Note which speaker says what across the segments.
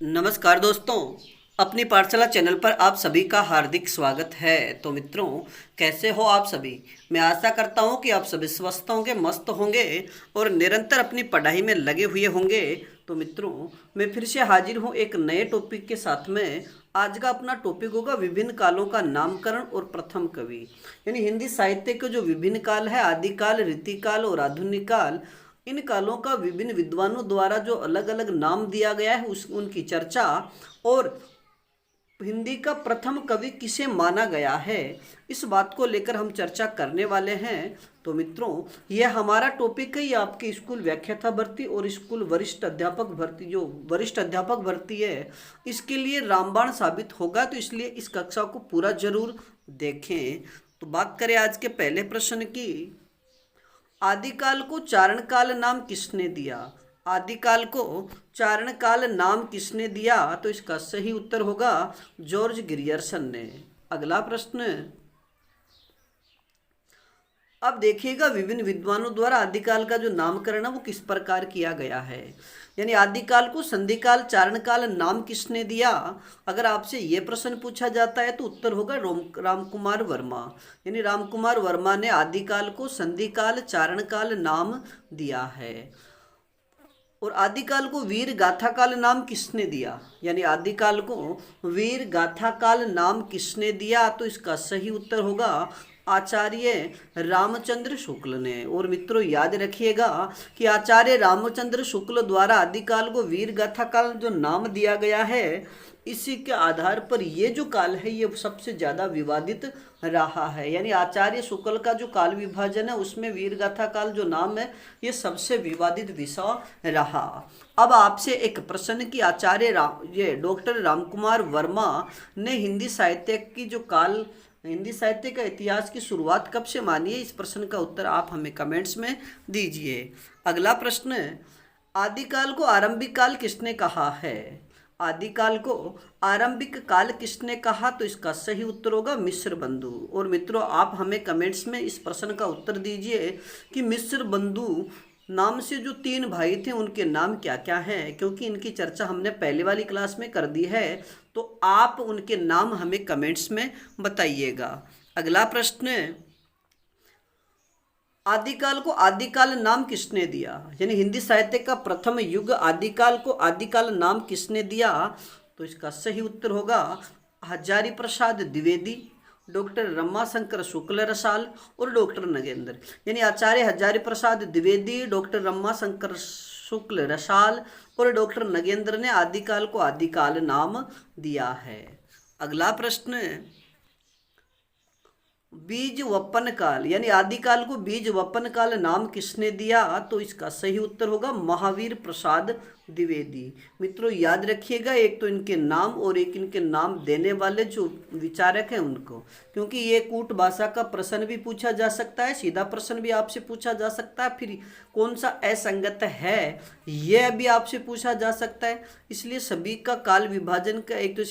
Speaker 1: नमस्कार दोस्तों, अपनी पाठशाला चैनल पर आप सभी का हार्दिक स्वागत है। तो मित्रों, कैसे हो आप सभी। मैं आशा करता हूं कि आप सभी स्वस्थ होंगे, मस्त होंगे और निरंतर अपनी पढ़ाई में लगे हुए होंगे। तो मित्रों, मैं फिर से हाजिर हूं एक नए टॉपिक के साथ में। आज का अपना टॉपिक होगा विभिन्न कालों का नामकरण और प्रथम कवि। यानी हिंदी साहित्य के जो विभिन्न काल है, आदिकाल, रीतिकाल और आधुनिक काल, इन कालों का विभिन्न विद्वानों द्वारा जो अलग अलग नाम दिया गया है उस उनकी चर्चा, और हिंदी का प्रथम कवि किसे माना गया है, इस बात को लेकर हम चर्चा करने वाले हैं। तो मित्रों, यह हमारा टॉपिक है, ये आपके स्कूल व्याख्याता भर्ती और स्कूल वरिष्ठ अध्यापक भर्ती, जो वरिष्ठ अध्यापक भर्ती है, इसके लिए रामबाण साबित होगा। तो इसलिए इस कक्षा को पूरा जरूर देखें। तो बात करें आज के पहले प्रश्न की। आदिकाल को चारण काल नाम किसने दिया। आदिकाल को चारण काल नाम किसने दिया, तो इसका सही उत्तर होगा जॉर्ज ग्रियर्सन ने। अगला प्रश्न। अब देखिएगा विभिन्न विद्वानों द्वारा आदिकाल का जो नामकरण है वो किस प्रकार किया गया है। यानी आदिकाल को संधिकाल, चारणकाल नाम किसने दिया। अगर आपसे ये प्रश्न पूछा जाता है तो उत्तर होगा रामकुमार वर्मा। यानी रामकुमार वर्मा ने आदिकाल को संधिकाल, चारणकाल नाम दिया है। और आदिकाल को वीर गाथा काल नाम किसने दिया। यानी आदिकाल को वीर गाथा काल नाम किसने दिया, तो इसका सही उत्तर होगा आचार्य रामचंद्र शुक्ल ने। और मित्रों, याद रखिएगा कि आचार्य रामचंद्र शुक्ल द्वारा आदिकाल को वीर गाथा काल जो नाम दिया गया है, इसी के आधार पर ये जो काल है ये सबसे ज़्यादा विवादित रहा है। यानी आचार्य शुक्ल का जो काल विभाजन है उसमें वीरगाथा काल जो नाम है ये सबसे विवादित विषय रहा। अब आपसे एक प्रश्न कि ये डॉक्टर रामकुमार वर्मा ने हिंदी साहित्य का इतिहास की शुरुआत कब से मानी है। इस प्रश्न का उत्तर आप हमें कमेंट्स में दीजिए। अगला प्रश्न। आदिकाल को आरंभिक काल किसने कहा है। आदिकाल को आरंभिक काल किसने कहा, तो इसका सही उत्तर होगा मिस्र बंधु। और मित्रों, आप हमें कमेंट्स में इस प्रश्न का उत्तर दीजिए कि मिस्र बंधु नाम से जो 3 भाई थे उनके नाम क्या क्या हैं, क्योंकि इनकी चर्चा हमने पहले वाली क्लास में कर दी है। तो आप उनके नाम हमें कमेंट्स में बताइएगा। अगला प्रश्न। आदिकाल को आदिकाल नाम किसने दिया। यानी हिंदी साहित्य का प्रथम युग आदिकाल को आदिकाल नाम किसने दिया, तो इसका सही उत्तर होगा हजारी प्रसाद द्विवेदी, डॉक्टर रमाशंकर शुक्ल रसाल और डॉक्टर नगेंद्र। यानी आचार्य हजारी प्रसाद द्विवेदी, डॉक्टर रमाशंकर शुक्ल रसाल और डॉक्टर नगेंद्र ने आदिकाल को आदिकाल नाम दिया है। अगला प्रश्न। बीज वपन काल, यानी आदिकाल को बीज वपन काल नाम किसने दिया, तो इसका सही उत्तर होगा महावीर प्रसाद द्विवेदी। मित्रों, याद रखिएगा एक तो इनके नाम और एक इनके नाम देने वाले जो विचारक हैं उनको, क्योंकि ये कूट भाषा का प्रश्न भी पूछा जा सकता है, सीधा प्रश्न भी आपसे पूछा जा सकता है, फिर कौन सा असंगत है यह भी आपसे पूछा जा सकता है। इसलिए सभी का काल विभाजन का एक तो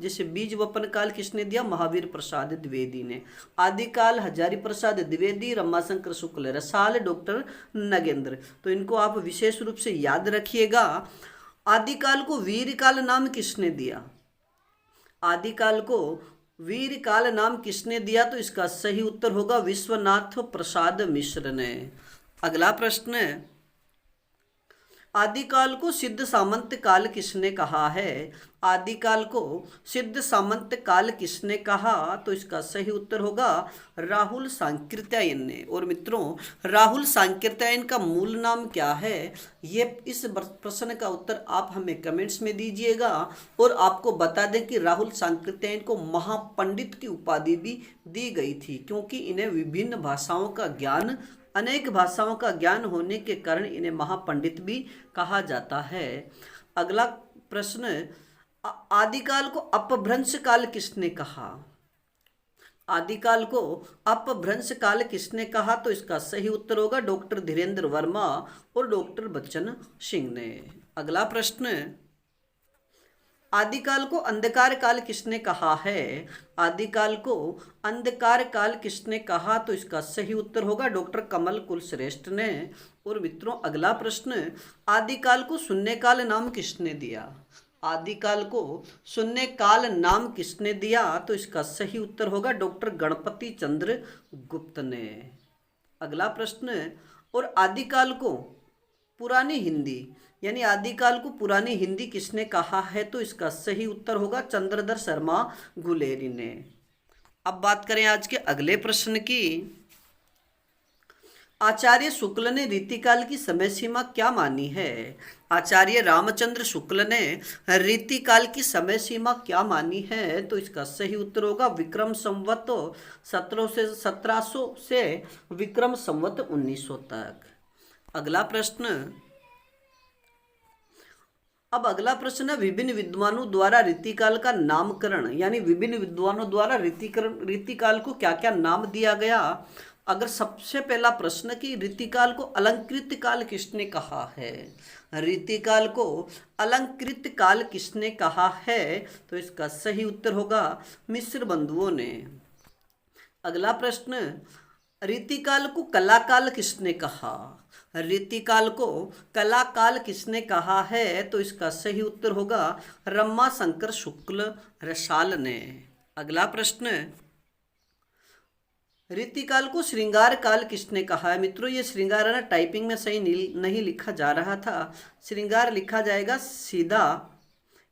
Speaker 1: जैसे बीज वपन काल किसने दिया, महावीर प्रसाद द्विवेदी ने। आदिकाल हजारी प्रसाद द्विवेदी, रमाशंकर शुक्ल रसाल, डॉक्टर नगेंद्र। तो इनको आप विशेष रूप से याद रखिएगा। आदिकाल को वीर काल नाम किसने दिया। आदिकाल को वीर काल नाम किसने दिया, तो इसका सही उत्तर होगा विश्वनाथ प्रसाद मिश्र ने। अगला प्रश्न। आदिकाल को सिद्ध सामंत काल किसने कहा है। आदिकाल को सिद्ध सामंत काल किसने कहा, तो इसका सही उत्तर होगा राहुल सांकृत्यायन ने। और मित्रों, राहुल सांकृत्यायन का मूल नाम क्या है, ये इस प्रश्न का उत्तर आप हमें कमेंट्स में दीजिएगा। और आपको बता दें कि राहुल सांकृत्यायन को महापंडित की उपाधि भी दी गई थी, क्योंकि इन्हें विभिन्न भाषाओं का ज्ञान, अनेक भाषाओं का ज्ञान होने के कारण इन्हें महापंडित भी कहा जाता है। अगला प्रश्न। आदिकाल को अपभ्रंश काल किसने कहा। आदिकाल को अपभ्रंश काल किसने कहा, तो इसका सही उत्तर होगा डॉक्टर धीरेन्द्र वर्मा और डॉक्टर बच्चन सिंह ने। अगला प्रश्न। आदिकाल को अंधकार काल किसने कहा है। आदिकाल को अंधकार काल किसने कहा, तो इसका सही उत्तर होगा डॉक्टर कमल कुलश्रेष्ठ ने। और मित्रों, अगला प्रश्न। आदिकाल को शून्यकाल नाम किसने दिया। आदिकाल को शून्य काल नाम किसने दिया? तो इसका सही उत्तर होगा डॉक्टर गणपति चंद्र गुप्त ने। अगला प्रश्न, और आदिकाल को पुरानी हिंदी यानी आदिकाल को पुरानी हिंदी किसने कहा है? तो इसका सही उत्तर होगा चंद्रधर शर्मा गुलेरी ने। अब बात करें आज के अगले प्रश्न की। आचार्य शुक्ल ने रीतिकाल की समय सीमा क्या मानी है? आचार्य रामचंद्र शुक्ल ने रीतिकाल की समय सीमा क्या मानी है? तो इसका सही उत्तर होगा विक्रम संवत 1700 से विक्रम संवत 1900 तक। अगला प्रश्न, अब अगला प्रश्न है विभिन्न विद्वानों द्वारा रीतिकाल का नामकरण यानी विभिन्न विद्वानों द्वारा रीतिकाल को क्या क्या नाम दिया गया। अगर सबसे पहला प्रश्न कि रीतिकाल को अलंकृत काल किसने कहा है? रीतिकाल को अलंकृत काल किसने कहा है? तो इसका सही उत्तर होगा मिश्र बंधुओं ने। अगला प्रश्न, रीतिकाल को कलाकाल किसने कहा? रीतिकाल को कलाकाल किसने कहा है? तो इसका सही उत्तर होगा रमाशंकर शुक्ल रसाल ने। अगला प्रश्न, रीतिकाल को श्रृंगार काल किसने कहा है? मित्रों ये श्रृंगार है ना, टाइपिंग में सही नहीं लिखा जा रहा था, श्रृंगार लिखा जाएगा सीधा,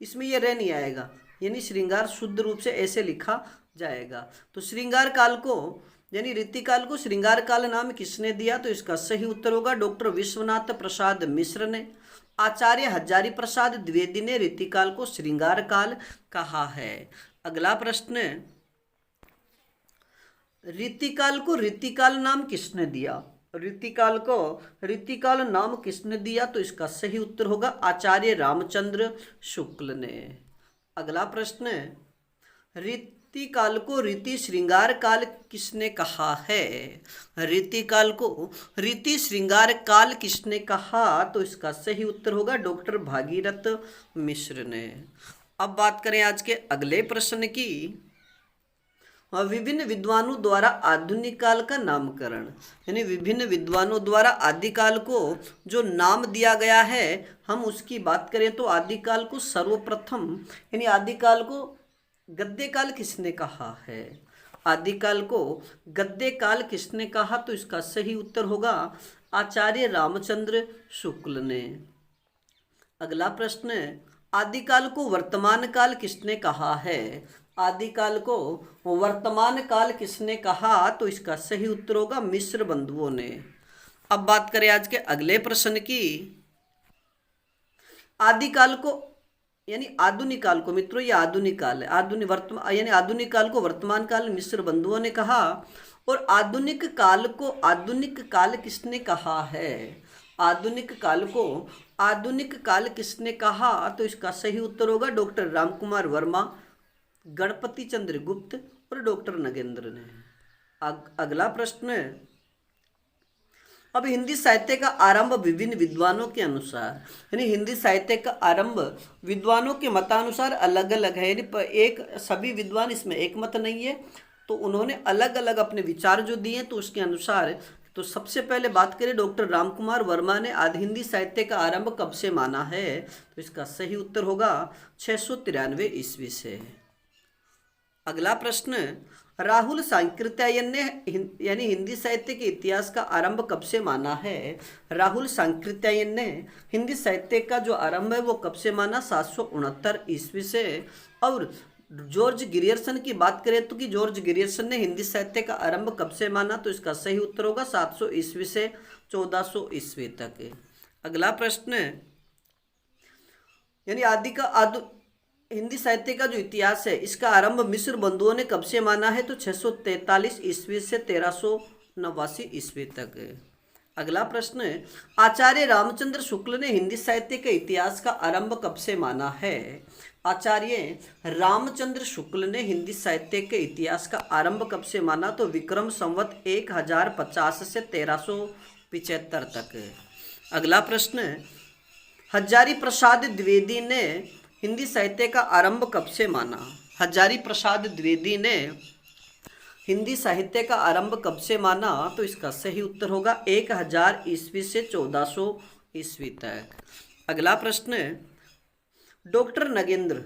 Speaker 1: इसमें ये रह नहीं आएगा, यानी श्रृंगार शुद्ध रूप से ऐसे लिखा जाएगा। तो श्रृंगार काल को यानी रीतिकाल को श्रृंगार काल नाम किसने दिया? तो इसका सही उत्तर होगा डॉक्टर विश्वनाथ प्रसाद मिश्र ने। आचार्य हजारी प्रसाद द्विवेदी ने रीतिकाल को श्रृंगार काल कहा है। अगला प्रश्न, रीतिकाल को रीतिकाल नाम किसने दिया? रीतिकाल को रीतिकाल नाम किसने दिया? तो इसका सही उत्तर होगा आचार्य रामचंद्र शुक्ल ने। अगला प्रश्न, रीतिकाल को रीति श्रृंगार काल किसने कहा है? रीतिकाल को रीति श्रृंगार काल किसने कहा? तो इसका सही उत्तर होगा डॉक्टर भागीरथ मिश्र ने। अब बात करें आज के अगले प्रश्न की। विभिन्न विद्वानों द्वारा आधुनिक काल का नामकरण यानी विभिन्न विद्वानों द्वारा आदिकाल को जो नाम दिया गया है, हम उसकी बात करें तो आदिकाल को सर्वप्रथम यानी आदिकाल को गद्य काल किसने कहा है? आदिकाल को गद्य काल किसने कहा? तो इसका सही उत्तर होगा आचार्य रामचंद्र शुक्ल ने। अगला प्रश्न, आदिकाल को वर्तमान काल किसने कहा है? आदिकाल को वर्तमान काल किसने कहा? तो इसका सही उत्तर होगा मिश्र बंधुओं ने। अब बात करें आज के अगले प्रश्न की। आदिकाल को यानी आधुनिक काल को, मित्रों ये आधुनिक काल है, आधुनिक काल को वर्तमान काल मिश्र बंधुओं ने कहा। और आधुनिक काल को आधुनिक काल किसने कहा है? आधुनिक काल को आधुनिक काल किसने कहा? तो इसका सही उत्तर होगा डॉक्टर रामकुमार वर्मा, गणपति चंद्र गुप्त और डॉक्टर नगेंद्र ने। अगला प्रश्न, अब हिंदी साहित्य का आरंभ विभिन्न विद्वानों के अनुसार यानी हिंदी साहित्य का आरंभ विद्वानों के मतानुसार अलग अलग है, यानी एक सभी विद्वान इसमें एक मत नहीं है, तो उन्होंने अलग अलग अपने विचार जो दिए तो उसके अनुसार। तो सबसे पहले बात करें डॉक्टर रामकुमार वर्मा ने आदि हिंदी साहित्य का आरंभ कब से माना है? तो इसका सही उत्तर होगा 693 ईस्वी से। अगला प्रश्न, राहुल सांकृत्यायन ने यानी हिंदी साहित्य के इतिहास का आरंभ कब से माना है? राहुल सांकृत्यायन ने हिंदी साहित्य का जो आरंभ है वो कब से माना? 769 ईस्वी से। और जॉर्ज गिरियर्सन की बात करें तो कि जॉर्ज गिरियर्सन ने हिंदी साहित्य का आरंभ कब से माना? तो इसका सही उत्तर होगा 700 ईस्वी से 1400 ईस्वी तक। अगला प्रश्न, यानी हिंदी साहित्य का जो इतिहास है इसका आरंभ मिश्र बंधुओं ने कब से माना है? तो 643 ईस्वी से 1389 ईस्वी तक। अगला प्रश्न, आचार्य रामचंद्र शुक्ल ने हिंदी साहित्य के इतिहास का आरंभ कब से माना है? आचार्य रामचंद्र शुक्ल ने हिंदी साहित्य के इतिहास का आरंभ कब से माना? तो विक्रम संवत 1050 से 1375 तक। अगला प्रश्न, हजारी प्रसाद द्विवेदी ने हिंदी साहित्य का आरंभ कब से माना? हजारी प्रसाद द्विवेदी ने हिंदी साहित्य का आरंभ कब से माना? तो इसका सही उत्तर होगा 1000 ईस्वी से 1400 ईस्वी तक। अगला प्रश्न, डॉक्टर नगेंद्र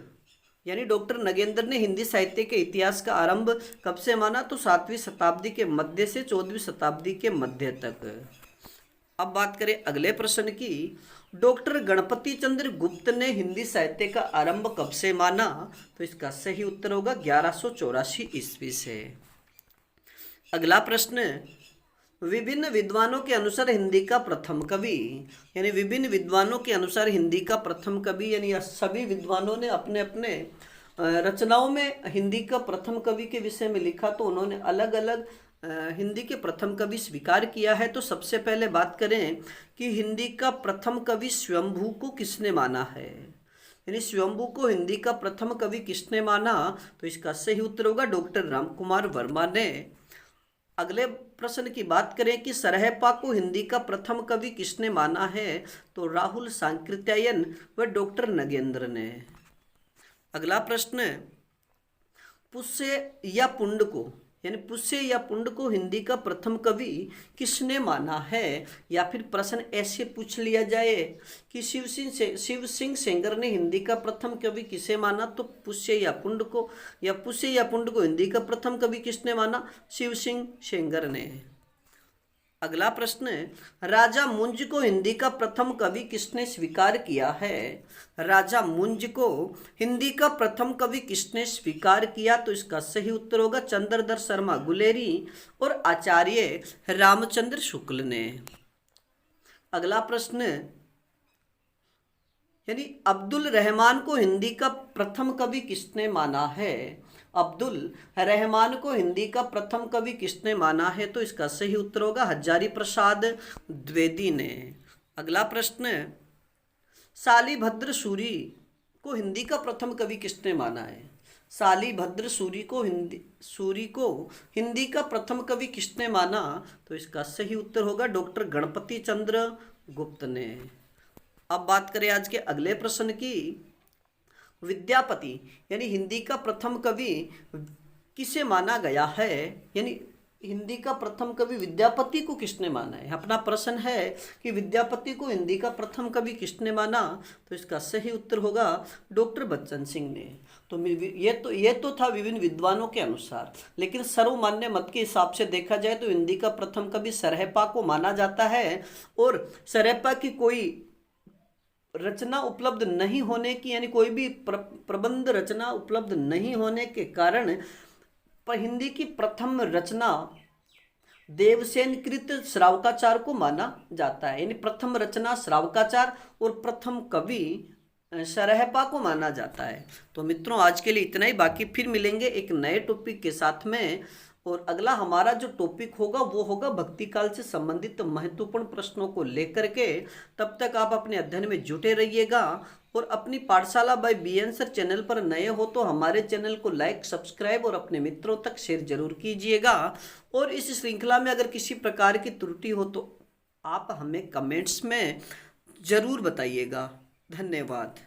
Speaker 1: यानी डॉक्टर नगेंद्र ने हिंदी साहित्य के इतिहास का आरंभ कब से माना? तो 7वीं शताब्दी के मध्य से 14वीं शताब्दी के मध्य तक। अब बात करें अगले प्रश्न की। डॉक्टर गणपति चंद्र गुप्त ने हिंदी साहित्य का आरंभ कब से माना? तो इसका सही उत्तर होगा 1184 ईस्वी से। अगला प्रश्न, विभिन्न विद्वानों के अनुसार हिंदी का प्रथम कवि, यानी विभिन्न विद्वानों के अनुसार हिंदी का प्रथम कवि, यानी सभी विद्वानों ने अपने अपने रचनाओं में हिंदी का प्रथम कवि के विषय में लिखा, तो उन्होंने अलग अलग हिंदी के प्रथम कवि स्वीकार किया है। तो सबसे पहले बात करें कि हिंदी का प्रथम कवि स्वयंभू को किसने माना है, यानी स्वयंभू को हिंदी का प्रथम कवि किसने माना? तो इसका सही उत्तर होगा डॉक्टर रामकुमार वर्मा ने। अगले प्रश्न की बात करें कि सरहपा को हिंदी का प्रथम कवि किसने माना है? तो राहुल सांकृत्यायन व डॉक्टर नगेंद्र ने। अगला प्रश्न, पुष्य या पुंड को, यानी पुष्य या पुंड को हिंदी का प्रथम कवि किसने माना है? या फिर प्रश्न ऐसे पूछ लिया जाए कि शिव सिंह सेंगर ने हिंदी का प्रथम कवि किसे माना? तो पुष्य या पुंड को, या पुष्य या पुंड को हिंदी का प्रथम कवि किसने माना? शिव सिंह सेंगर ने। अगला प्रश्न, राजा मुंज को हिंदी का प्रथम कवि किसने स्वीकार किया है? राजा मुंज को हिंदी का प्रथम कवि किसने स्वीकार किया? तो इसका सही उत्तर होगा चंद्रधर शर्मा गुलेरी और आचार्य रामचंद्र शुक्ल ने। अगला प्रश्न, यानी अब्दुल रहमान को हिंदी का प्रथम कवि किसने माना है? अब्दुल रहमान को हिंदी का प्रथम कवि किसने माना है? तो इसका सही उत्तर होगा हजारी प्रसाद द्विवेदी ने। अगला प्रश्न, शालिभद्र सूरी को हिंदी का प्रथम कवि किसने माना है? शालिभद्र सूरी को हिंदी का प्रथम कवि किसने माना? तो इसका सही उत्तर होगा डॉक्टर गणपति चंद्र गुप्त ने। अब बात करें आज के अगले प्रश्न की। विद्यापति यानी हिंदी का प्रथम कवि किसे माना गया है? यानी हिंदी का प्रथम कवि विद्यापति को किसने माना है? अपना प्रश्न है कि विद्यापति को हिंदी का प्रथम कवि किसने माना? तो इसका सही उत्तर होगा डॉक्टर बच्चन सिंह ने। तो ये तो था विभिन्न विद्वानों के अनुसार, लेकिन सर्वमान्य मत के हिसाब से देखा जाए तो हिंदी का प्रथम कवि सरहपा को माना जाता है। और सरहपा की कोई रचना उपलब्ध नहीं होने की, यानी कोई भी प्रबंध रचना उपलब्ध नहीं होने के कारण हिंदी की प्रथम रचना देवसेन कृत श्रावकाचार को माना जाता है। यानी प्रथम रचना श्रावकाचार और प्रथम कवि सरहपा को माना जाता है। तो मित्रों आज के लिए इतना ही, बाकी फिर मिलेंगे एक नए टॉपिक के साथ में। और अगला हमारा जो टॉपिक होगा वो होगा भक्ति काल से संबंधित महत्वपूर्ण प्रश्नों को लेकर के। तब तक आप अपने अध्ययन में जुटे रहिएगा। और अपनी पाठशाला बाय BN सर चैनल पर नए हो तो हमारे चैनल को लाइक, सब्सक्राइब और अपने मित्रों तक शेयर जरूर कीजिएगा। और इस श्रृंखला में अगर किसी प्रकार की त्रुटि हो तो आप हमें कमेंट्स में ज़रूर बताइएगा। धन्यवाद।